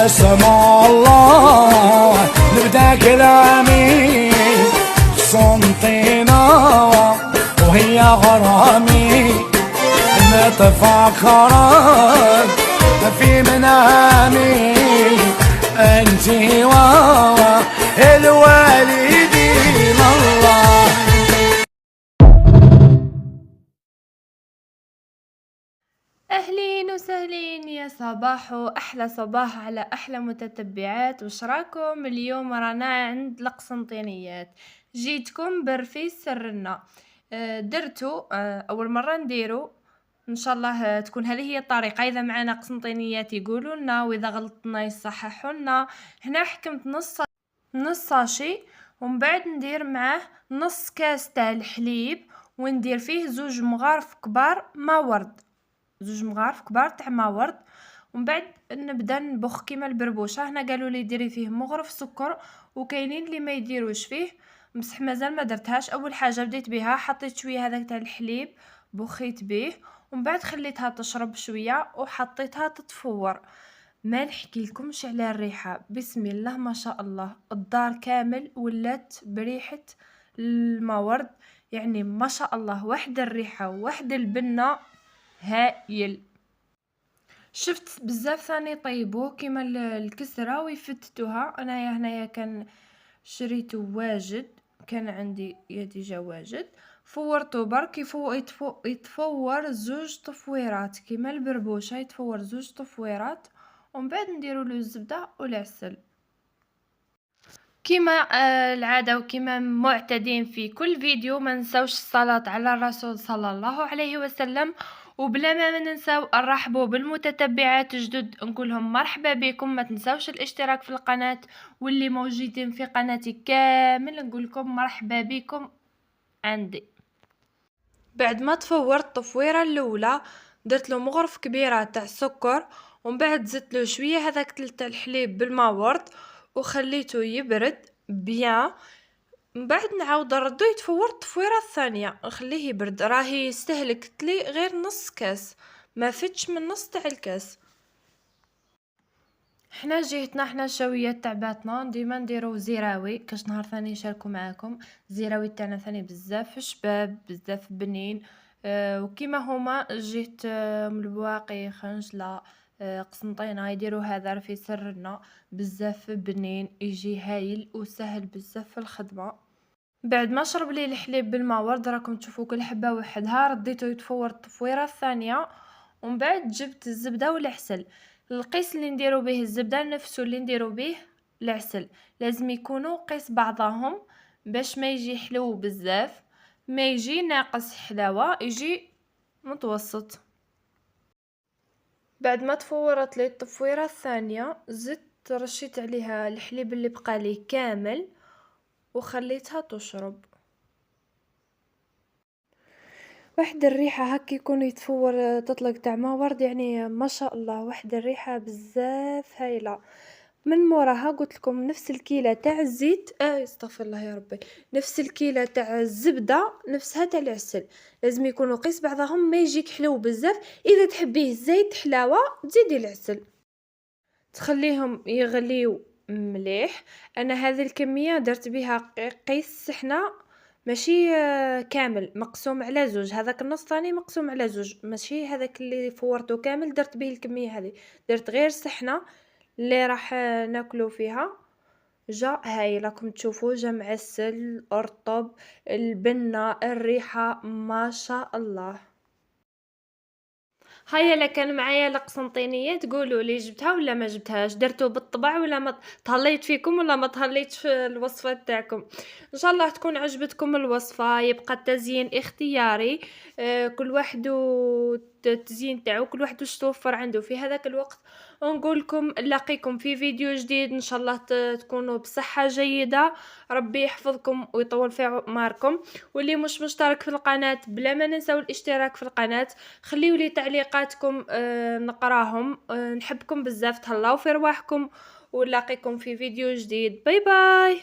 سما الله نبدا كلامي صنطينا وهي غرامي متفكرة في منامي انتي الوالدين الله. اهلين وسهلين، يا صباح واحلى صباح على احلى متتبعات. وش راكم اليوم؟ رانا عند القسنطينيات، جيتكم برفي سرنا. درتو اول مره نديرو، ان شاء الله تكون هذه هي الطريقه. اذا معنا قسنطينيات يقولوا لنا، واذا غلطنا يصححوا لنا. هنا حكمت نص ساشي، ومن بعد ندير معاه نص كاس تاع الحليب، وندير فيه 2 مغارف كبار ما ورد، 2 مغارف كبار تاع ما ورد. ومن بعد نبدا نبخ كيما البربوشه. هنا قالوا لي ديري فيه مغرف سكر، وكاينين اللي ما يديروش فيه، بصح مازال ما درتهاش. اول حاجه بديت بها، حطيت شويه هذاك تاع الحليب بخيت به، ومن بعد خليتها تشرب شويه وحطيتها تتفور. ما نحكي لكمش على الريحه، بسم الله ما شاء الله، الدار كامل ولات بريحه الماورد. يعني ما شاء الله، واحد الريحه واحد البنه هائل. شفت بزاف ثاني طيبوه كيما الكسرة ويفتتوها. انايا هنايا كان شريته واجد، كان عندي ديجا واجد، فورته برك يتفور 2 طفويرات كيما البربوشه، يتفور 2 طفويرات، ومن بعد نديروا له الزبده والعسل كيما العاده. وكيما معتادين في كل فيديو، ما نساوش الصلاه على الرسول صلى الله عليه وسلم. وبلا ما ننساو نرحبوا بالمتتبعات الجدد، نقولهم مرحبا بكم. ما تنساوش الاشتراك في القناه، واللي موجودين في قناتي كامل نقول لكم مرحبا بكم عندي. بعد ما تفورت الطفويره الاولى، درت له مغرف كبيره تاع السكر، ومن بعد زدت له شويه هذاك تاع الحليب بالماورد، وخليته يبرد بيان. من بعد نعاود نردو يتفور التفويره الثانيه، نخليه يبرد. راهي استهلكت لي غير نص كاس، ما فتش من نص تاع الكاس. حنا جهتنا، حنا الشاويات تاعباتنا ديما نديرو زيراوي، كاش نهار ثاني نشاركو معاكم. زيراوي تاعنا ثاني بزاف شباب، بزاف بنين. وكيما هما جهة من البواقي، خنجلة، قسنطينة، يديرو هذا في سرنا. بزاف بنين، يجي هايل وسهل بزاف في الخدمة. بعد ما شرب لي الحليب بالماورد، راكم تشوفوا كل حبه وحدها، رديته يتفور التفويره الثانيه. ومن بعد جبت الزبده والعسل. القيس اللي نديرو به الزبده نفسه اللي نديرو به العسل، لازم يكونوا قيس بعضهم باش ما يجي حلو بزاف، ما يجي ناقص حلاوه، يجي متوسط. بعد ما تفورت لي التفويره الثانيه، زدت رشيت عليها الحليب اللي بقى لي كامل، وخليتها تشرب. واحد الريحة هكا يكون يتفور تطلق تاع ما ورد، يعني ما شاء الله، واحد الريحة بزاف هايلة. من موراها قلت لكم نفس الكيلة تاع الزيت، استغفر الله يا ربي، نفس الكيلة تاع الزبدة نفسها تاع العسل، لازم يكونوا قيس بعضهم، ما يجيك حلو بزاف. اذا تحبيه زيت حلاوة تزيدي العسل، تخليهم يغليو مليح. انا هذه الكميه درت بها قيس سحنه، ماشي كامل، مقسوم على 2، هذاك النص ثاني مقسوم على 2، ماشي هذاك اللي فورته كامل درت به الكميه هذه. درت غير سحنه اللي راح ناكلو فيها. جا هاي راكم تشوفوا، جا معسل رطب، البنه، الريحه ما شاء الله. هيا لا كان معايا القسنطينيه، تقولوا لي جبتها ولا ما جبتهاش، درتو بالطبع ولا ما تهليت فيكم ولا ما تهليتش في الوصفه تاعكم. ان شاء الله تكون عجبتكم الوصفه. يبقى التزيين اختياري، كل واحد التزيين تاعو، كل واحد واش توفر عنده في هذاك الوقت. ونقول لكم نلاقيكم في فيديو جديد، ان شاء الله تكونوا بصحه جيده، ربي يحفظكم ويطول في اعماركم. واللي مش مشترك في القناه، بلا ما ننساو الاشتراك في القناه. خليوا لي تعليقاتكم نقراهم. نحبكم بزاف، تهلاو في رواحكم، ونلاقيكم في فيديو جديد. باي باي.